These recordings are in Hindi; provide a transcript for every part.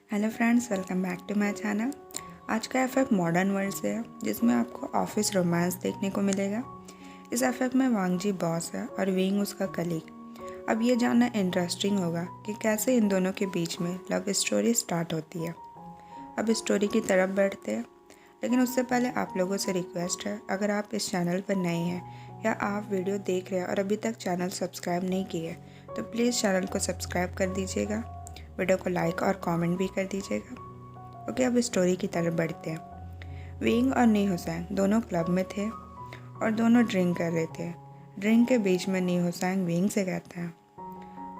Hello friends, welcome back to my channel. आज का एफएफ मॉडर्न वर्ल्ड से है, जिसमें आपको ऑफिस रोमांस देखने को मिलेगा। इस एफएफ में वांगजी बॉस है और विंग उसका कलीग। अब ये जानना इंटरेस्टिंग होगा कि कैसे इन दोनों के बीच में लव स्टोरी स्टार्ट होती है। अब स्टोरी की तरफ बढ़ते हैं, लेकिन उससे पहले आप लोगों से रिक्वेस्ट है, अगर आप इस चैनल पर नए हैं या आप वीडियो देख रहे हैं और अभी तक चैनल सब्सक्राइब नहीं किए तो प्लीज़ चैनल को सब्सक्राइब कर दीजिएगा, वीडियो को लाइक और कमेंट भी कर दीजिएगा। ओके, अब स्टोरी की तरफ बढ़ते हैं। विंग और नी हुसैन दोनों क्लब में थे और दोनों ड्रिंक कर रहे थे। ड्रिंक के बीच में नी हुसैन विंग से कहता है,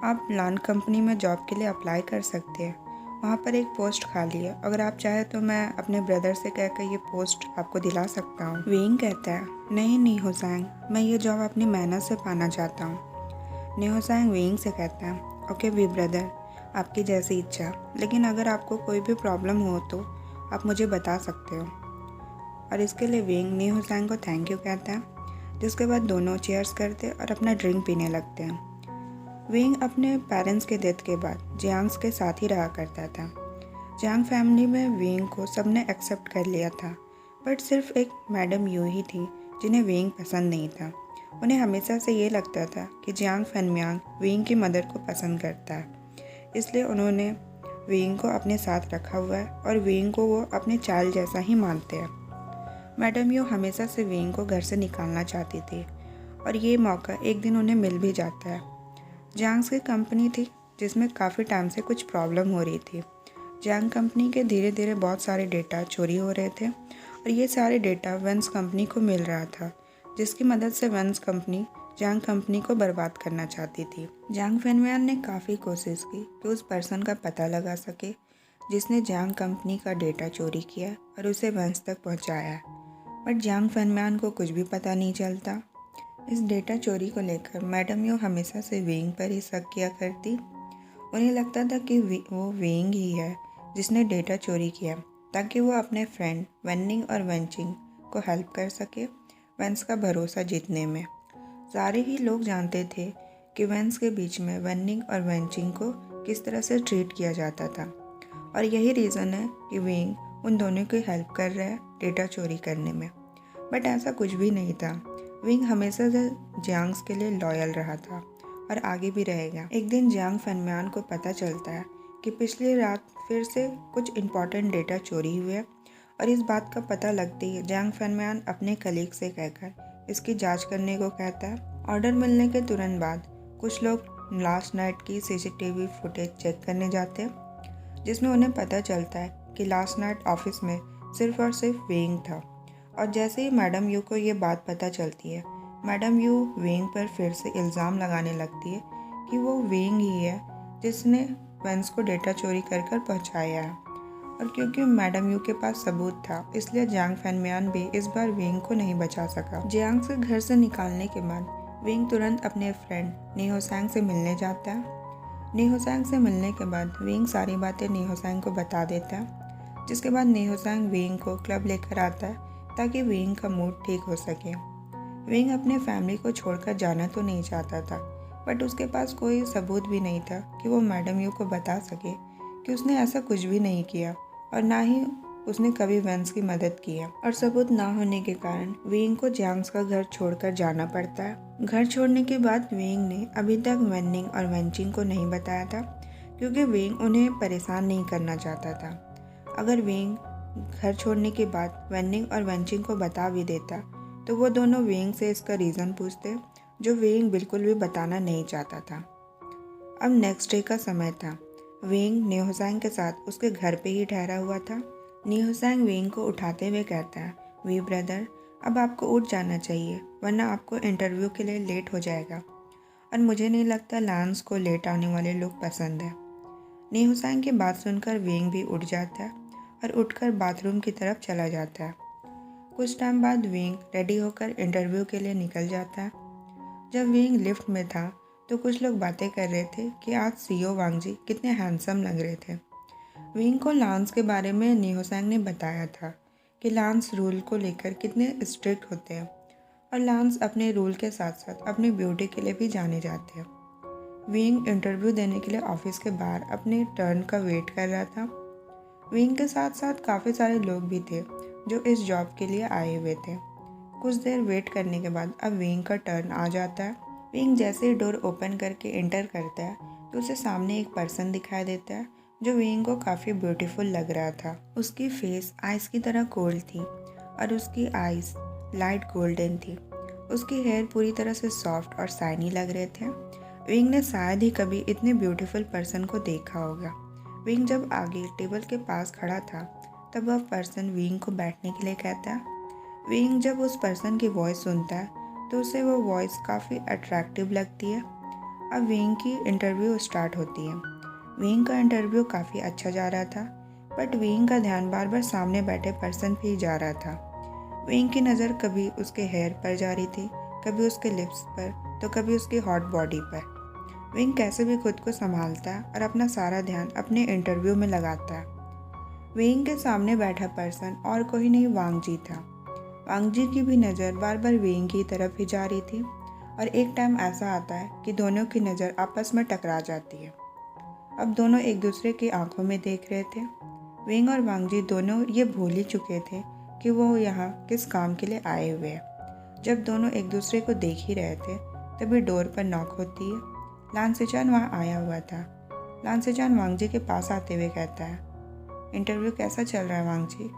आप लान कंपनी में जॉब के लिए अप्लाई कर सकते हैं, वहाँ पर एक पोस्ट खाली है। अगर आप चाहें तो मैं अपने ब्रदर से कहकर ये पोस्ट आपको दिला सकता हूँ। विंग कहता है, नहीं नी हुसैन, मैं ये जॉब अपनी मेहनत से पाना चाहता हूँ। नी हुसैन विंग से कहता है, ओके वी ब्रदर, आपकी जैसी इच्छा, लेकिन अगर आपको कोई भी प्रॉब्लम हो तो आप मुझे बता सकते हो। और इसके लिए विंग नी हुसैन को थैंक यू कहता है, जिसके बाद दोनों चेयर्स करते और अपना ड्रिंक पीने लगते हैं। विंग अपने पेरेंट्स के डेथ के बाद जियांग्स के साथ ही रहा करता था। जियांग फैमिली में विंग को सबने एक्सेप्ट कर लिया था, बट सिर्फ एक मैडम यू ही थी जिन्हें विंग पसंद नहीं था। उन्हें हमेशा से ये लगता था कि जियांग फैनमियांग विंग की मदर को पसंद करता है, इसलिए उन्होंने विंग को अपने साथ रखा हुआ है और विंग को वो अपने चाइल्ड जैसा ही मानते हैं। मैडम यू हमेशा से विंग को घर से निकालना चाहती थी और ये मौका एक दिन उन्हें मिल भी जाता है। जियांग्स की कंपनी थी जिसमें काफ़ी टाइम से कुछ प्रॉब्लम हो रही थी। जियांग कंपनी के धीरे धीरे बहुत सारे डेटा चोरी हो रहे थे और ये सारे डेटा वेंस कंपनी को मिल रहा था, जिसकी मदद से वेंस कंपनी जियांग कंपनी को बर्बाद करना चाहती थी। जियांग फैनमियान ने काफ़ी कोशिश की कि उस पर्सन का पता लगा सके जिसने जियांग कंपनी का डेटा चोरी किया और उसे वेंस तक पहुंचाया, बट जियांग फैनमियान को कुछ भी पता नहीं चलता। इस डेटा चोरी को लेकर मैडम यू हमेशा से विंग पर ही शक किया करती। उन्हें लगता था कि वो विंग ही है जिसने डेटा चोरी किया, ताकि वो अपने फ्रेंड वेनिंग और वेंचिंग को हेल्प कर सके वेंस का भरोसा जीतने में। सारे ही लोग जानते थे कि वेंस के बीच में वेनिंग और वेंचिंग को किस तरह से ट्रीट किया जाता था, और यही रीज़न है कि विंग उन दोनों की हेल्प कर रहा है डेटा चोरी करने में। बट ऐसा कुछ भी नहीं था। विंग हमेशा से जियांग्स के लिए लॉयल रहा था और आगे भी रहेगा। एक दिन जियांग फैनमियान को पता चलता है कि पिछली रात फिर से कुछ इम्पॉर्टेंट डेटा चोरी हुए है, और इस बात का पता लगते ही जियांग फैनमियान अपने कलीग से कहकर इसकी जांच करने को कहता है। ऑर्डर मिलने के तुरंत बाद कुछ लोग लास्ट नाइट की सीसीटीवी फुटेज चेक करने जाते हैं, जिसमें उन्हें पता चलता है कि लास्ट नाइट ऑफिस में सिर्फ और सिर्फ विंग था। और जैसे ही मैडम यू को ये बात पता चलती है, मैडम यू विंग पर फिर से इल्ज़ाम लगाने लगती है कि वो विंग ही है जिसने वेंस को डेटा चोरी कर कर पहुँचाया है। और क्योंकि मैडम यू के पास सबूत था, इसलिए जियांग फैनमियान भी इस बार विंग को नहीं बचा सका। जियांग से घर से निकालने के बाद विंग तुरंत अपने फ्रेंड नी हुसैन से मिलने जाता है। नी हुसैन से मिलने के बाद विंग सारी बातें नी हुसैन को बता देता है, जिसके बाद नी हुसैन विंग को क्लब लेकर आता है ताकि विंग का मूड ठीक हो सके। विंग अपने फैमिली को छोड़कर जाना तो नहीं चाहता था, बट उसके पास कोई सबूत भी नहीं था कि वो मैडम यू को बता सके कि उसने ऐसा कुछ भी नहीं किया, और ना ही उसने कभी वेंस की मदद की है। और सबूत ना होने के कारण विंग को जियांग्स का घर छोड़कर जाना पड़ता है। घर छोड़ने के बाद विंग ने अभी तक वेनिंग और वेंचिंग को नहीं बताया था, क्योंकि विंग उन्हें परेशान नहीं करना चाहता था। अगर विंग घर छोड़ने के बाद वेनिंग और वेंचिंग को बता भी देता तो वो दोनों विंग से इसका रीज़न पूछते, जो विंग बिल्कुल भी बताना नहीं चाहता था। अब नेक्स्ट डे का समय था। विंग नी हुसैन के साथ उसके घर पे ही ठहरा हुआ था। नी हुसैन विंग को उठाते हुए कहता है, वी ब्रदर, अब आपको उठ जाना चाहिए, वरना आपको इंटरव्यू के लिए लेट हो जाएगा, और मुझे नहीं लगता लांस को लेट आने वाले लोग पसंद है। नी हुसैन की बात सुनकर विंग भी उठ जाता है और उठकर बाथरूम की तरफ चला जाता है। कुछ टाइम बाद विंग रेडी होकर इंटरव्यू के लिए निकल जाता है। जब विंग लिफ्ट में था तो कुछ लोग बातें कर रहे थे कि आज सीईओ वांगजी कितने हैंडसम लग रहे थे। विंग को लांस के बारे में नी हुसैन ने बताया था कि लांस रूल को लेकर कितने स्ट्रिक्ट होते हैं, और लांस अपने रूल के साथ साथ अपनी ब्यूटी के लिए भी जाने जाते हैं। विंग इंटरव्यू देने के लिए ऑफिस के बाहर अपने टर्न का वेट कर रहा था। विंग के साथ साथ काफ़ी सारे लोग भी थे जो इस जॉब के लिए आए हुए थे। कुछ देर वेट करने के बाद अब विंग का टर्न आ जाता है। विंग जैसे ही डोर ओपन करके एंटर करता है तो उसे सामने एक पर्सन दिखाई देता है जो विंग को काफ़ी ब्यूटीफुल लग रहा था। उसकी फेस आइस की तरह कोल्ड थी और उसकी आइस लाइट गोल्डन थी। उसकी हेयर पूरी तरह से सॉफ्ट और शाइनी लग रहे थे। विंग ने शायद ही कभी इतने ब्यूटीफुल पर्सन को देखा होगा। विंग जब आगे टेबल के पास खड़ा था तब वह पर्सन विंग को बैठने के लिए कहता है। विंग जब उस पर्सन की वॉइस सुनता है तो उसे वो वॉइस काफ़ी अट्रैक्टिव लगती है। अब विंग की इंटरव्यू स्टार्ट होती है। विंग का इंटरव्यू काफ़ी अच्छा जा रहा था, बट विंग का ध्यान बार बार सामने बैठे पर्सन पे ही जा रहा था। विंग की नज़र कभी उसके हेयर पर जा रही थी, कभी उसके लिप्स पर, तो कभी उसकी हॉट बॉडी पर। विंग कैसे भी खुद को संभालता है और अपना सारा ध्यान अपने इंटरव्यू में लगाता है। विंग के सामने बैठा पर्सन और कोई नहीं वांगजी था। वांगजी की भी नज़र बार बार विंग की तरफ ही जा रही थी और एक टाइम ऐसा आता है कि दोनों की नज़र आपस में टकरा जाती है। अब दोनों एक दूसरे की आंखों में देख रहे थे। विंग और वांगजी दोनों ये भूल ही चुके थे कि वो यहाँ किस काम के लिए आए हुए हैं। जब दोनों एक दूसरे को देख ही रहे थे तभी डोर पर नॉक होती है। लानसेचान वहाँ आया हुआ था। लानसेचान वांगजी के पास आते हुए कहता है, इंटरव्यू कैसा चल रहा है वांगजी?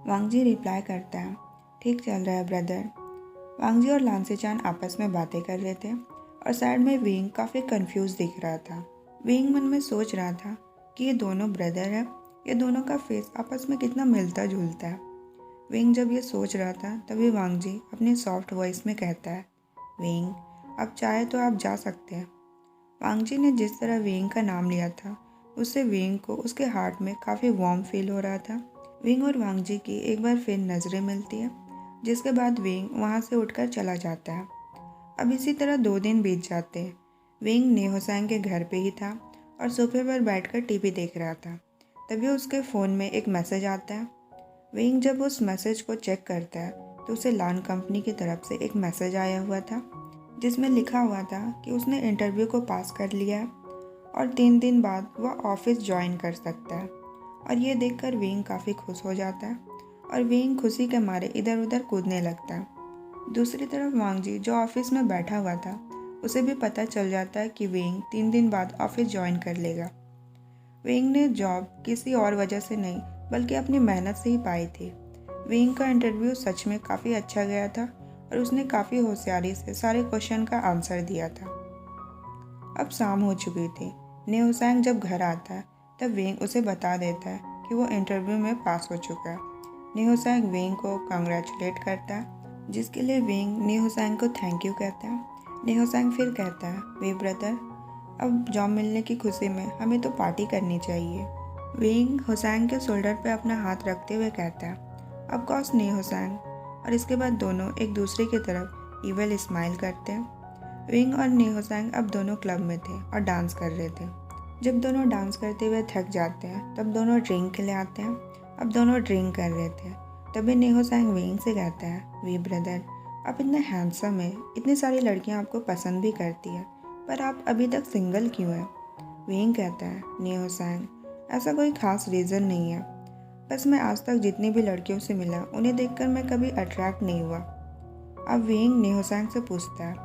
वांगजी रिप्लाई करता है, ठीक चल रहा है ब्रदर। वांगजी और लानसेचान आपस में बातें कर रहे थे और साइड में विंग काफ़ी कंफ्यूज दिख रहा था। विंग मन में सोच रहा था कि ये दोनों ब्रदर है, ये दोनों का फेस आपस में कितना मिलता जुलता है। विंग जब ये सोच रहा था तभी वांगजी अपनी सॉफ्ट वॉइस में कहता है, विंग अब चाहे तो आप जा सकते हैं। वांगजी ने जिस तरह विंग का नाम लिया था उससे विंग को उसके हार्ट में काफ़ी वार्म फील हो रहा था। विंग और वांगजी की एक बार फिर नज़रें मिलती है, जिसके बाद विंग वहाँ से उठकर चला जाता है। अब इसी तरह 2 दिन बीत जाते हैं। विंग नेहोसैंग के घर पे ही था और सोफे पर बैठकर टीवी देख रहा था। तभी उसके फ़ोन में एक मैसेज आता है। विंग जब उस मैसेज को चेक करता है तो उसे लान कंपनी की तरफ से एक मैसेज आया हुआ था जिसमें लिखा हुआ था कि उसने इंटरव्यू को पास कर लिया है और 3 दिन बाद वह ऑफिस ज्वाइन कर सकता है। और ये देखकर विंग काफ़ी खुश हो जाता है और विंग खुशी के मारे इधर उधर कूदने लगता है। दूसरी तरफ वांगजी जो ऑफिस में बैठा हुआ था उसे भी पता चल जाता है कि विंग 3 दिन बाद ऑफिस ज्वाइन कर लेगा। विंग ने जॉब किसी और वजह से नहीं बल्कि अपनी मेहनत से ही पाई थी। विंग का इंटरव्यू सच में काफ़ी अच्छा गया था और उसने काफ़ी होशियारी से सारे क्वेश्चन का आंसर दिया था। अब शाम हो चुकी थी। नेहोसैंग जब घर आता है तब विंग उसे बता देता है कि वो इंटरव्यू में पास हो चुका है। नेहोसैंग विंग को कांग्रेचुलेट करता है, जिसके लिए विंग नेहोसैंग को थैंक यू कहता है। नेहोसैंग फिर कहता है, वे ब्रदर अब जॉब मिलने की खुशी में हमें तो पार्टी करनी चाहिए। विंग होसैंग के शोल्डर पे अपना हाथ रखते हुए कहता है, ऑफ कोर्स नेहोसैंग। और इसके बाद दोनों एक दूसरे की तरफ इवल स्माइल करते हैं। विंग और नेहोसैंग अब दोनों क्लब में थे और डांस कर रहे थे। जब दोनों डांस करते हुए थक जाते हैं तब दोनों ड्रिंक के लिए आते हैं। अब दोनों ड्रिंक कर रहे थे तभी नेहोसैंग विंग से कहता है, वी ब्रदर आप इतने हैंडसम है, इतनी सारी लड़कियां आपको पसंद भी करती है, पर आप अभी तक सिंगल क्यों हैं? विंग कहता है, नेहोसैंग ऐसा कोई खास रीज़न नहीं है, बस मैं आज तक जितनी भी लड़कियों से मिला उन्हें देखकर मैं कभी अट्रैक्ट नहीं हुआ। अब विंग नेहोसैंग से पूछता है,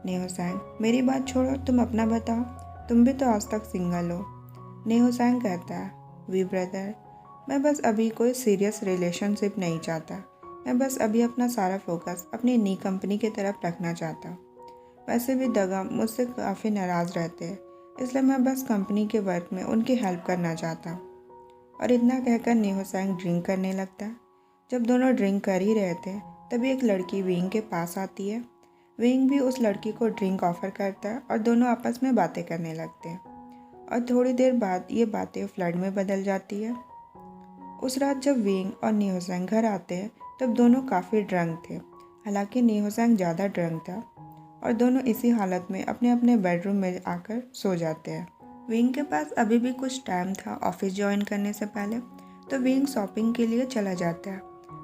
नेहोसैंग मेरी बात छोड़ो, तुम अपना बताओ, तुम भी तो आज तक सिंगल हो। नेहोसैंग कहता है, वी ब्रदर मैं बस अभी कोई सीरियस रिलेशनशिप नहीं चाहता, मैं बस अभी अपना सारा फोकस अपनी नी कंपनी की तरफ रखना चाहता हूँ। वैसे भी दगा मुझसे काफ़ी नाराज़ रहते हैं, इसलिए मैं बस कंपनी के वर्क में उनकी हेल्प करना चाहता हूँ। और इतना कहकर नेहोसैंग ड्रिंक करने लगता है। जब दोनों ड्रिंक कर ही रहे थे तभी एक लड़की विंग के पास आती है। विंग भी उस लड़की को ड्रिंक ऑफर करता है और दोनों आपस में बातें करने लगते हैं और थोड़ी देर बाद ये बातें फ्लर्ट में बदल जाती है। उस रात जब विंग और नेहोसैंग घर आते हैं तब दोनों काफ़ी ड्रंक थे। हालांकि नेहोसैंग ज़्यादा ड्रंक था और दोनों इसी हालत में अपने अपने बेडरूम में आकर सो जाते हैं। विंग के पास अभी भी कुछ टाइम था ऑफिस ज्वाइन करने से पहले, तो विंग शॉपिंग के लिए चला जाता है।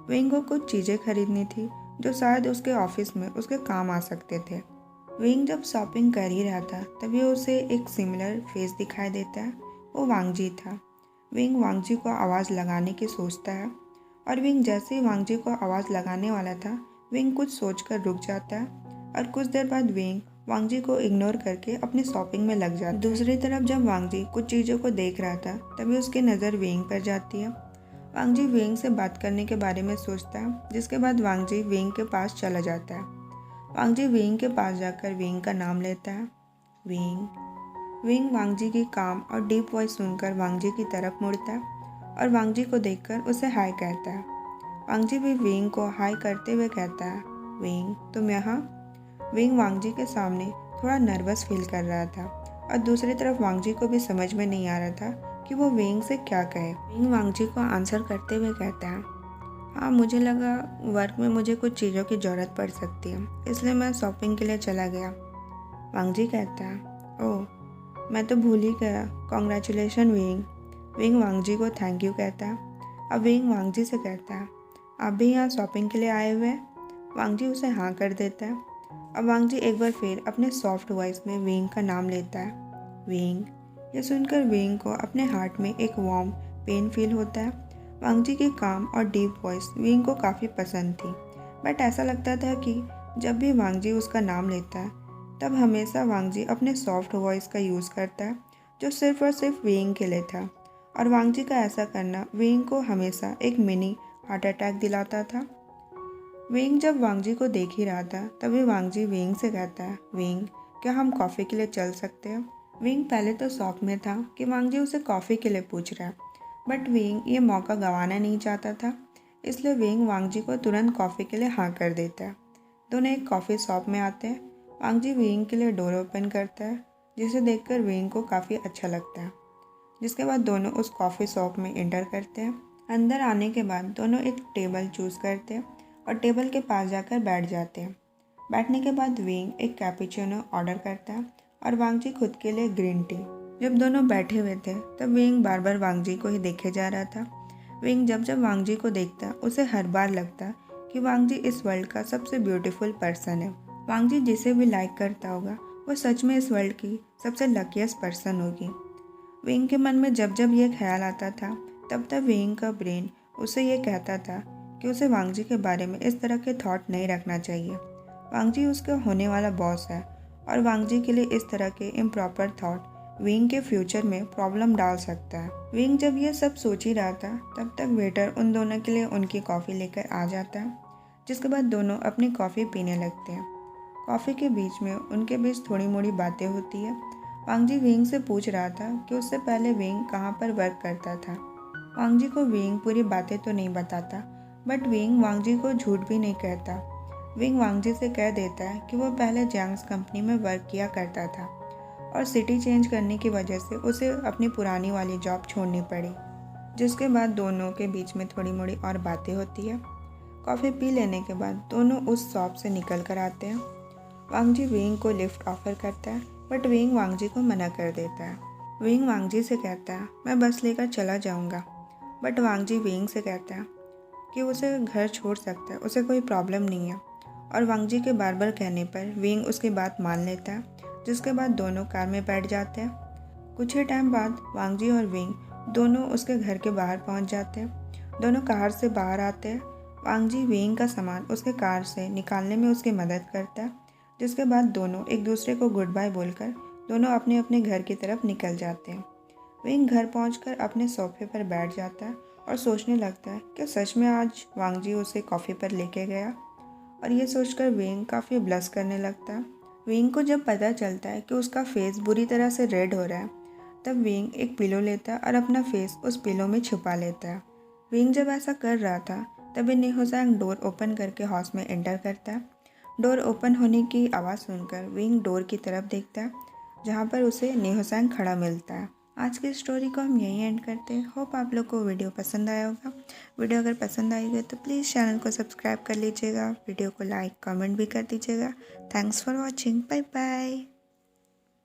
विंग को कुछ चीज़ें खरीदनी थी जो शायद उसके ऑफिस में उसके काम आ सकते थे। विंग जब शॉपिंग कर ही रहा था तभी उसे एक सिमिलर फेस दिखाई देता है। वो वांगजी था। विंग वांगजी को आवाज़ लगाने की सोचता है और विंग जैसे ही वांगजी को आवाज़ लगाने वाला था, विंग कुछ सोचकर रुक जाता है और कुछ देर बाद विंग वांगजी को इग्नोर करके अपनी शॉपिंग में लग जाता है। दूसरी तरफ जब वांगजी कुछ चीज़ों को देख रहा था, तभी उसकी नज़र विंग पर जाती है। वांगजी विंग से बात करने के बारे में सोचता है, जिसके बाद वांगजी विंग के पास चला जाता है। वांगजी विंग के पास जाकर विंग का नाम लेता है, विंग। विंग वांगजी की काम और डीप वॉइस सुनकर वांगजी की तरफ मुड़ता है और वांगजी को देखकर उसे हाय कहता है। वांगजी भी विंग को हाय करते हुए कहता है, विंग तुम यहाँ। विंग वांगजी के सामने थोड़ा नर्वस फील कर रहा था और दूसरी तरफ वांगजी को भी समझ में नहीं आ रहा था कि वो विंग से क्या कहे। विंग वांगजी को आंसर करते हुए कहता है, हाँ मुझे लगा वर्क में मुझे कुछ चीज़ों की ज़रूरत पड़ सकती है, इसलिए मैं शॉपिंग के लिए चला गया। वांगजी कहता है, ओह मैं तो भूल ही गया, कॉन्ग्रेचुलेशन विंग। विंग वांगजी को थैंक यू कहता है। अब विंग वांगजी से कहता है, आप भी यहाँ शॉपिंग के लिए आए हुए हैं? वांगजी उसे हाँ कर देता है। अब वांगजी एक बार फिर अपने सॉफ्ट वॉइस में विंग का नाम लेता है, विंग। ये सुनकर विंग को अपने हार्ट में एक वार्म पेन फील होता है। वांगजी की काम और डीप वॉइस विंग को काफ़ी पसंद थी, बट ऐसा लगता था कि जब भी वांगजी उसका नाम लेता है, तब हमेशा वांगजी अपने सॉफ्ट वॉइस का यूज़ करता है, जो सिर्फ और सिर्फ विंग के लिए था। और वांगजी का ऐसा करना विंग को हमेशा एक मिनी हार्ट अटैक दिलाता था। विंग जब वांगजी को देख ही रहा था, तभी वांगजी विंग से कहता है, विंग क्या हम कॉफ़ी के लिए चल सकते हैं? विंग पहले तो शॉक में था कि वांगजी उसे कॉफ़ी के लिए पूछ रहा है, बट विंग ये मौका गंवाना नहीं चाहता था, इसलिए विंग वांगजी को तुरंत कॉफ़ी के लिए हाँ कर देता है। दोनों एक कॉफ़ी शॉप में आते हैं। वांगजी विंग के लिए डोर ओपन करता है, जिसे देखकर विंग को काफ़ी अच्छा लगता है। जिसके बाद दोनों उस कॉफ़ी शॉप में एंटर करते हैं। अंदर आने के बाद दोनों एक टेबल चूज़ करते हैं और टेबल के पास जाकर बैठ जाते हैं। बैठने के बाद विंग एक कैपुचिनो ऑर्डर करता है और वांगजी खुद के लिए ग्रीन टी। जब दोनों बैठे हुए थे, तब विंग बार बार वांगजी को ही देखे जा रहा था। विंग जब जब वांगजी को देखता, उसे हर बार लगता कि वांगजी इस वर्ल्ड का सबसे ब्यूटीफुल पर्सन है। वांगजी जिसे भी लाइक करता होगा, वो सच में इस वर्ल्ड की सबसे लकीस्ट पर्सन होगी। विंग के मन में जब जब ये ख्याल आता था, तब तब विंग का ब्रेन उसे ये कहता था कि उसे वांगजी के बारे में इस तरह के थॉट नहीं रखना चाहिए। वांगजी उसका होने वाला बॉस है और वांगजी के लिए इस तरह के इम्प्रॉपर थॉट विंग के फ्यूचर में प्रॉब्लम डाल सकता है। विंग जब ये सब सोच ही रहा था, तब तक वेटर उन दोनों के लिए उनकी कॉफ़ी लेकर आ जाता है, जिसके बाद दोनों अपनी कॉफ़ी पीने लगते हैं। कॉफ़ी के बीच में उनके बीच थोड़ी मोड़ी बातें होती है। वांगजी विंग से पूछ रहा था कि उससे पहले विंग कहाँ पर वर्क करता था। वांगजी को विंग पूरी बातें तो नहीं बताता, बट विंग वांगजी को झूठ भी नहीं कहता। विंग वांगजी से कह देता है कि वो पहले जैंग्स कंपनी में वर्क किया करता था और सिटी चेंज करने की वजह से उसे अपनी पुरानी वाली जॉब छोड़नी पड़ी। जिसके बाद दोनों के बीच में थोड़ी मोड़ी और बातें होती है। कॉफ़ी पी लेने के बाद दोनों उस शॉप से निकल कर आते हैं। वांगजी विंग को लिफ्ट ऑफर करता है, बट विंग वांगजी को मना कर देता है। विंग वांगजी से कहता है, मैं बस लेकर चला जाऊंगा, बट वांगजी विंग से कहता है कि उसे घर छोड़ सकता है, उसे कोई प्रॉब्लम नहीं है। और वांगजी के बार बार कहने पर विंग उसकी बात मान लेता है, जिसके बाद दोनों कार में बैठ जाते हैं। कुछ ही टाइम बाद वांगजी और विंग दोनों उसके घर के बाहर पहुंच जाते हैं। दोनों कार से बाहर आते हैं। वांगजी विंग का सामान उसके कार से निकालने में उसकी मदद करता है, जिसके बाद दोनों एक दूसरे को गुड बाय बोलकर दोनों अपने अपने घर की तरफ निकल जाते हैं। विंग घर पहुंचकर अपने सोफे पर बैठ जाता है और सोचने लगता है कि सच में आज वांगजी उसे कॉफ़ी पर लेके गया, और ये सोचकर विंग काफ़ी ब्लश करने लगता है। विंग को जब पता चलता है कि उसका फेस बुरी तरह से रेड हो रहा है, तब विंग एक पिलो लेता है और अपना फेस उस पिलो में छुपा लेता है। विंग जब ऐसा कर रहा था, तभी नेहोसांग डोर ओपन करके हाउस में एंटर करता है। डोर ओपन होने की आवाज़ सुनकर विंग डोर की तरफ देखता है, जहाँ पर उसे नेहोसांग खड़ा मिलता है। आज की स्टोरी को हम यहीं एंड करते हैं। होप आप लोग को वीडियो पसंद आया होगा। वीडियो अगर पसंद आई हो तो प्लीज़ चैनल को सब्सक्राइब कर लीजिएगा, वीडियो को लाइक कमेंट भी कर दीजिएगा। Thanks for watching, bye bye.